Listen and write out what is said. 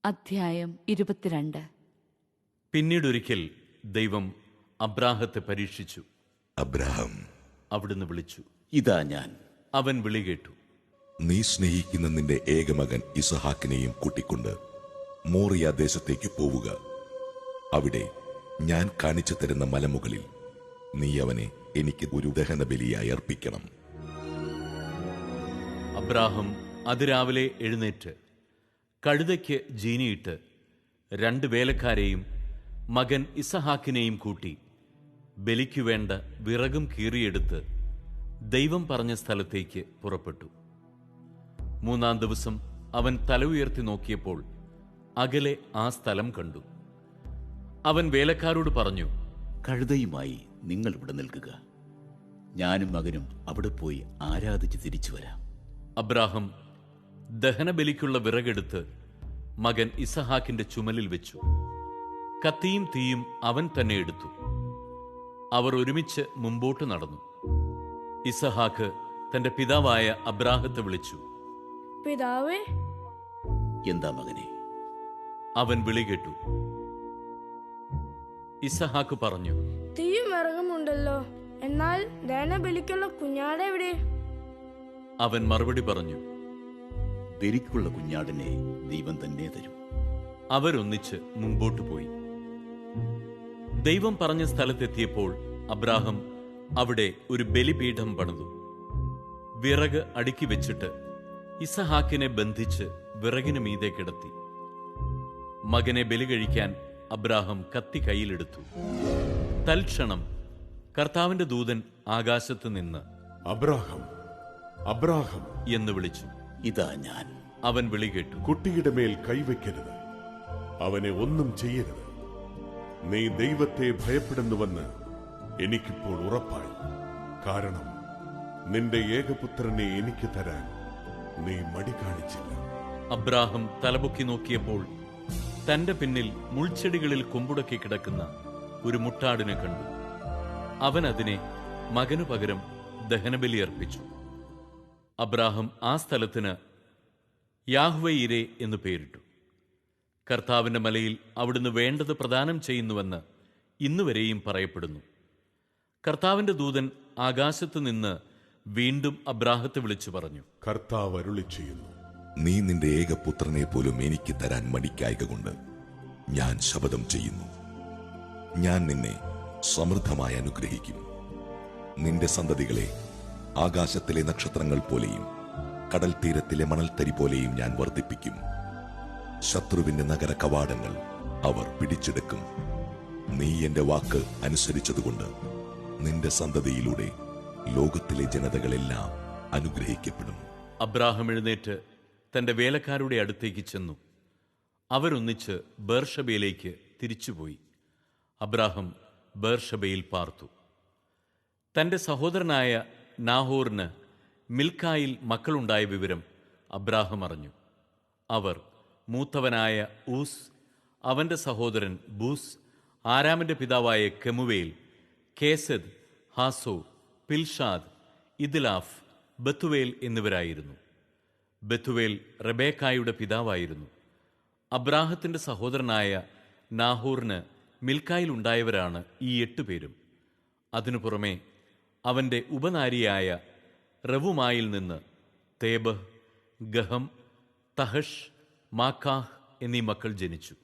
അധ്യായം 22. പിന്നീടൊരിക്കൽ ദൈവം അബ്രാഹത്തെ പരീക്ഷിച്ചു. അബ്രാഹാം, അവിടുന്ന് വിളിച്ചു. ഇതാ ഞാൻ. അവൻ വിളി കേട്ടു. നീ സ്നേഹിക്കുന്ന നിന്റെ ഏകമകൻ ഇസഹാക്കിനെയും കൂട്ടിക്കൊണ്ട് മോറിയ ദേശത്തേക്ക് പോവുക. അവിടെ ഞാൻ കാണിച്ചു തരുന്ന മലമുകളിൽ നീ അവനെ എനിക്ക് ഒരു ദഹനബലിയായി അർപ്പിക്കണം. അബ്രാഹം അതിരാവിലെ എഴുന്നേറ്റ് കഴുതയ്ക്ക് ജീനിയിട്ട് 2 വേലക്കാരെയും മകൻ ഇസഹാക്കിനെയും കൂട്ടി ബലിക്കു വേണ്ട വിറകും കീറിയെടുത്ത് ദൈവം പറഞ്ഞ സ്ഥലത്തേക്ക് പുറപ്പെട്ടു. 3-ാം ദിവസം അവൻ തല ഉയർത്തി നോക്കിയപ്പോൾ അകലെ ആ സ്ഥലം കണ്ടു. അവൻ വേലക്കാരോട് പറഞ്ഞു, കഴുതയുമായി നിങ്ങൾ ഇവിടെ നിൽക്കുക. ഞാനും മകനും അവിടെ പോയി ആരാധിച്ച് തിരിച്ചു വരാം. അബ്രാഹം ദഹനബലിക്കുള്ള വിറകെടുത്ത് മകൻ ഇസഹാക്കിന്റെ ചുമലിൽ വെച്ചു. കത്തിയും തീയും അവൻ തന്നെ എടുത്തു. അവർ ഒരുമിച്ച് മുമ്പോട്ട് നടന്നു. ഇസഹാക്ക് തന്റെ പിതാവായ അബ്രാഹത്തെ വിളിച്ചു. പിതാവേ. എന്താ മകനെ? അവൻ വിളി കേട്ടു. ഇസഹാക്ക് പറഞ്ഞു, തീയും വിറകുമുണ്ടല്ലോ, എന്നാൽ ദഹനബലിക്കുള്ള കുഞ്ഞാടെവിടെ? അവൻ മറുപടി പറഞ്ഞു, ബലിക്കുള്ള കുഞ്ഞാടിനെ ദൈവം തന്നെ തരും. അവരൊന്നിച്ച് മുമ്പോട്ട് പോയി. ദൈവം പറഞ്ഞ സ്ഥലത്തെത്തിയപ്പോൾ അബ്രാഹം അവിടെ ഒരു ബലിപീഠം പണിതു. വിറക് അടുക്കി വെച്ചിട്ട് ഇസഹാക്കിനെ ബന്ധിച്ച് വിറകിന് മീതെ കിടത്തി. മകനെ ബലി കഴിക്കാൻ അബ്രാഹം കത്തി കയ്യിലെടുത്തു. തൽക്ഷണം കർത്താവിന്റെ ദൂതൻ ആകാശത്ത് നിന്ന്, അബ്രാഹാം, അബ്രാഹാം എന്ന് വിളിച്ചു. ഇതാ ഞാൻ. അവൻ വിളി കേട്ടു. കുട്ടിയുടെ മേൽ കൈവയ്ക്കരുത്, അവനെ ഒന്നും ചെയ്യരുത്. നീ ദൈവത്തെ ഭയപ്പെടുന്നുവെന്ന് എനിക്കിപ്പോൾ ഉറപ്പായി. കാരണം നിന്റെ ഏകപുത്രനെ എനിക്ക് തരാൻ നീ മടി കാണിച്ചില്ല. അബ്രാഹം തലപൊക്കി നോക്കിയപ്പോൾ തന്റെ പിന്നിൽ മുൾച്ചെടികളിൽ കൊമ്പുടക്കി കിടക്കുന്ന ഒരു മുട്ടാടിനെ കണ്ടു. അവൻ അതിനെ മകനു പകരം ദഹനബലി അർപ്പിച്ചു. അബ്രാഹം ആ സ്ഥലത്തിന് യാഹ്വയിരേ എന്നു പേരിട്ടു. കർത്താവിന്റെ മലയിൽ അവിടുന്ന് വേണ്ടത് പ്രദാനം ചെയ്യുന്നുവെന്ന് ഇന്നുവരെയും പറയപ്പെടുന്നു. കർത്താവിന്റെ ദൂതൻ ആകാശത്ത് നിന്ന് വീണ്ടും അബ്രാഹത്തെ വിളിച്ചു പറഞ്ഞു, കർത്താവ് അരുളി ചെയ്യുന്നു, നീ നിന്റെ ഏകപുത്രനെ പോലും എനിക്ക് തരാൻ മടിക്കായകൊണ്ട് ഞാൻ ശപഥം ചെയ്യുന്നു. ഞാൻ നിന്നെ സമൃദ്ധമായി അനുഗ്രഹിക്കും. നിന്റെ സന്തതികളെ ആകാശത്തിലെ നക്ഷത്രങ്ങൾ പോലെയും കടൽ തീരത്തിലെ മണൽത്തരി പോലെയും ഞാൻ വർദ്ധിപ്പിക്കും. ശത്രുവിന്റെ നഗര കവാടങ്ങൾ അവർ പിടിച്ചെടുക്കും. നീ എന്റെ വാക്ക് അനുസരിച്ചതുകൊണ്ട് നിന്റെ സന്തതിയിലൂടെ ലോകത്തിലെ ജനതകളെല്ലാം അനുഗ്രഹിക്കപ്പെടും. അബ്രാഹം എഴുന്നേറ്റ് തന്റെ വേലക്കാരുടെ അടുത്തേക്ക് ചെന്നു. അവരൊന്നിച്ച് ബേർഷബയിലേക്ക് തിരിച്ചുപോയി. അബ്രാഹം ബേർഷബയിൽ പാർത്തു. തന്റെ സഹോദരനായ നാഹോറിന് മിൽക്കായിൽ മക്കളുണ്ടായ വിവരം അബ്രാഹം അറിഞ്ഞു. അവർ മൂത്തവനായ ഊസ്, അവന്റെ സഹോദരൻ ബൂസ്, ആരാമിന്റെ പിതാവായ കെമുവേൽ, കേസദ്, ഹാസോ, പിൽഷാദ്, ഇദ്ലാഫ്, ബത്തുവേൽ എന്നിവരായിരുന്നു. ബത്തുവേൽ റെബേക്കായുടെ പിതാവായിരുന്നു. അബ്രാഹത്തിന്റെ സഹോദരനായ നാഹോറിന് മിൽക്കായിൽ ഉണ്ടായവരാണ് ഈ 8 പേരും. അതിനു പുറമെ അവന്റെ ഉപനാരിയായ റവുമായിൽ നിന്ന് തേബഹ്, ഗഹം, തഹഷ്, മാക്കാഹ് എന്നീ മക്കൾ ജനിച്ചു.